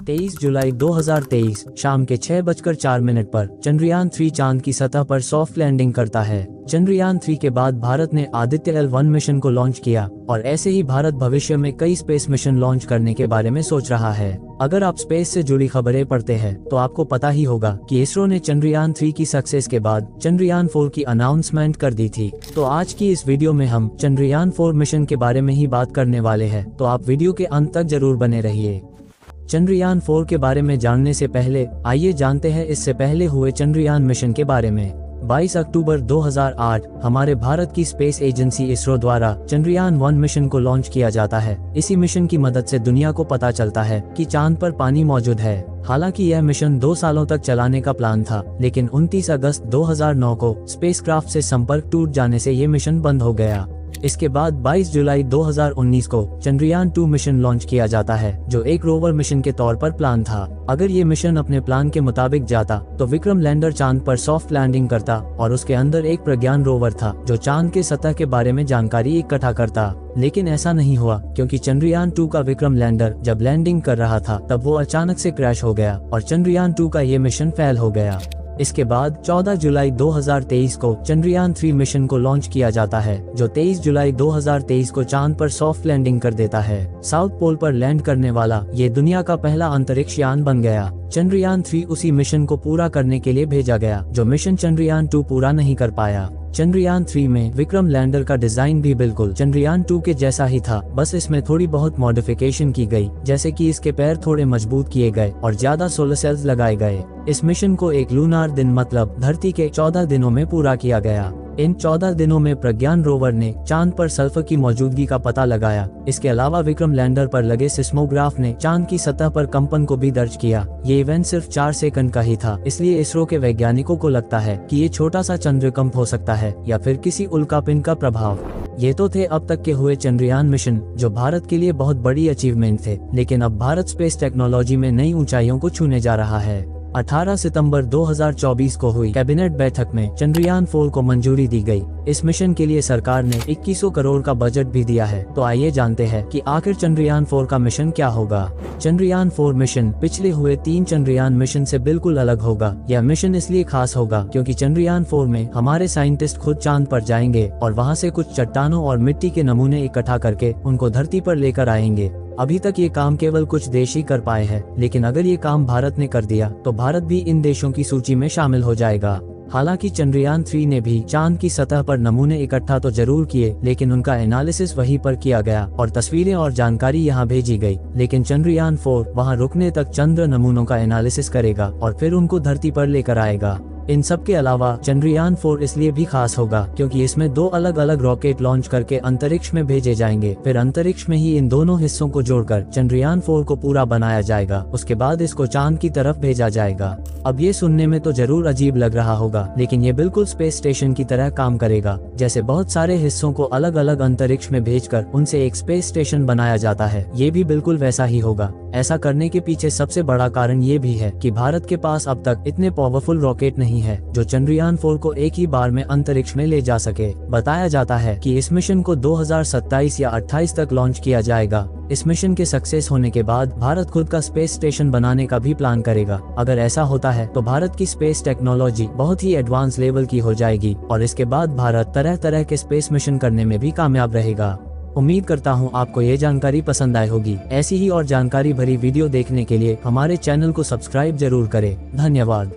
23 जुलाई 2023 शाम के 6:04 पर चंद्रयान 3 चांद की सतह पर सॉफ्ट लैंडिंग करता है। चंद्रयान 3 के बाद भारत ने आदित्य L1 मिशन को लॉन्च किया और ऐसे ही भारत भविष्य में कई स्पेस मिशन लॉन्च करने के बारे में सोच रहा है। अगर आप स्पेस से जुड़ी खबरें पढ़ते हैं तो आपको पता ही होगा कि इसरो ने चंद्रयान 3 की सक्सेस के बाद चंद्रयान 4 की अनाउंसमेंट कर दी थी। तो आज की इस वीडियो में हम चंद्रयान 4 मिशन के बारे में ही बात करने वाले हैं, तो आप वीडियो के अंत तक जरूर बने रहिए। चंद्रयान 4 के बारे में जानने से पहले आइए जानते हैं इससे पहले हुए चंद्रयान मिशन के बारे में। 22 अक्टूबर 2008 हमारे भारत की स्पेस एजेंसी इसरो द्वारा चंद्रयान 1 मिशन को लॉन्च किया जाता है। इसी मिशन की मदद से दुनिया को पता चलता है कि चांद पर पानी मौजूद है। हालांकि यह मिशन 2 सालों तक चलाने का प्लान था, लेकिन 29 अगस्त 2009 को स्पेसक्राफ्ट से संपर्क टूट जाने से ये मिशन बंद हो गया। इसके बाद 22 जुलाई 2019 को चंद्रयान 2 मिशन लॉन्च किया जाता है, जो एक रोवर मिशन के तौर पर प्लान था। अगर ये मिशन अपने प्लान के मुताबिक जाता तो विक्रम लैंडर चांद पर सॉफ्ट लैंडिंग करता और उसके अंदर एक प्रज्ञान रोवर था जो चांद के सतह के बारे में जानकारी इकट्ठा करता। लेकिन ऐसा नहीं हुआ, क्योंकि चंद्रयान 2 का विक्रम लैंडर जब लैंडिंग कर रहा था तब वो अचानक से क्रैश हो गया और चंद्रयान 2 का ये मिशन फेल हो गया। इसके बाद 14 जुलाई 2023 को चंद्रयान 3 मिशन को लॉन्च किया जाता है, जो 23 जुलाई 2023 को चांद पर सॉफ्ट लैंडिंग कर देता है। साउथ पोल पर लैंड करने वाला ये दुनिया का पहला अंतरिक्ष यान बन गया। चंद्रयान 3 उसी मिशन को पूरा करने के लिए भेजा गया जो मिशन चंद्रयान 2 पूरा नहीं कर पाया। चंद्रयान 3 में विक्रम लैंडर का डिजाइन भी बिल्कुल चंद्रयान 2 के जैसा ही था, बस इसमें थोड़ी बहुत मॉडिफिकेशन की गई, जैसे कि इसके पैर थोड़े मजबूत किए गए और ज्यादा सोलर सेल्स लगाए गए। इस मिशन को एक लूनार दिन मतलब धरती के 14 दिनों में पूरा किया गया। इन 14 दिनों में प्रज्ञान रोवर ने चांद पर सल्फर की मौजूदगी का पता लगाया। इसके अलावा विक्रम लैंडर पर लगे सिस्मोग्राफ ने चांद की सतह पर कंपन को भी दर्ज किया। ये इवेंट सिर्फ 4 सेकंड का ही था, इसलिए इसरो के वैज्ञानिकों को लगता है कि ये छोटा सा चंद्रकंप हो सकता है या फिर किसी उल्कापिंड का प्रभाव। ये तो थे अब तक के हुए चंद्रयान मिशन, जो भारत के लिए बहुत बड़ी अचीवमेंट थे। लेकिन अब भारत स्पेस टेक्नोलॉजी में नई ऊंचाइयों को छूने जा रहा है। 18 सितंबर 2024 को हुई कैबिनेट बैठक में चंद्रयान 4 को मंजूरी दी गई। इस मिशन के लिए सरकार ने 2100 करोड़ का बजट भी दिया है। तो आइए जानते हैं कि आखिर चंद्रयान 4 का मिशन क्या होगा। चंद्रयान 4 मिशन पिछले हुए 3 चंद्रयान मिशन से बिल्कुल अलग होगा। यह मिशन इसलिए खास होगा क्योंकि चंद्रयान 4 में हमारे साइंटिस्ट खुद चांद पर जाएंगे और वहां से कुछ चट्टानों और मिट्टी के नमूने इकट्ठा करके उनको धरती पर लेकर आएंगे। अभी तक ये काम केवल कुछ देश ही कर पाए हैं, लेकिन अगर ये काम भारत ने कर दिया तो भारत भी इन देशों की सूची में शामिल हो जाएगा। हालांकि चंद्रयान 3 ने भी चांद की सतह पर नमूने इकट्ठा तो जरूर किए, लेकिन उनका एनालिसिस वहीं पर किया गया और तस्वीरें और जानकारी यहाँ भेजी गई। लेकिन चंद्रयान 4 वहाँ रुकने तक चंद्र नमूनों का एनालिसिस करेगा और फिर उनको धरती पर लेकर आएगा। इन सब के अलावा चंद्रयान 4 इसलिए भी खास होगा क्योंकि इसमें 2 अलग अलग रॉकेट लॉन्च करके अंतरिक्ष में भेजे जाएंगे। फिर अंतरिक्ष में ही इन दोनों हिस्सों को जोड़कर चंद्रयान 4 को पूरा बनाया जाएगा। उसके बाद इसको चांद की तरफ भेजा जाएगा। अब ये सुनने में तो जरूर अजीब लग रहा होगा, लेकिन ये बिल्कुल स्पेस स्टेशन की तरह काम करेगा। जैसे बहुत सारे हिस्सों को अलग अलग अंतरिक्ष में भेजकर उनसे एक स्पेस स्टेशन बनाया जाता है, ये भी बिल्कुल वैसा ही होगा। ऐसा करने के पीछे सबसे बड़ा कारण ये भी है कि भारत के पास अब तक इतने पावरफुल रॉकेट नहीं है जो चंद्रयान 4 को एक ही बार में अंतरिक्ष में ले जा सके। बताया जाता है कि इस मिशन को 2027 या 28 तक लॉन्च किया जाएगा। इस मिशन के सक्सेस होने के बाद भारत खुद का स्पेस स्टेशन बनाने का भी प्लान करेगा। अगर ऐसा होता है तो भारत की स्पेस टेक्नोलॉजी बहुत ही एडवांस लेवल की हो जाएगी और इसके बाद भारत तरह तरह के स्पेस मिशन करने में भी कामयाब रहेगा। उम्मीद करता हूँ आपको ये जानकारी पसंद आई होगी। ऐसी ही और जानकारी भरी वीडियो देखने के लिए हमारे चैनल को सब्सक्राइब जरूर करें। धन्यवाद।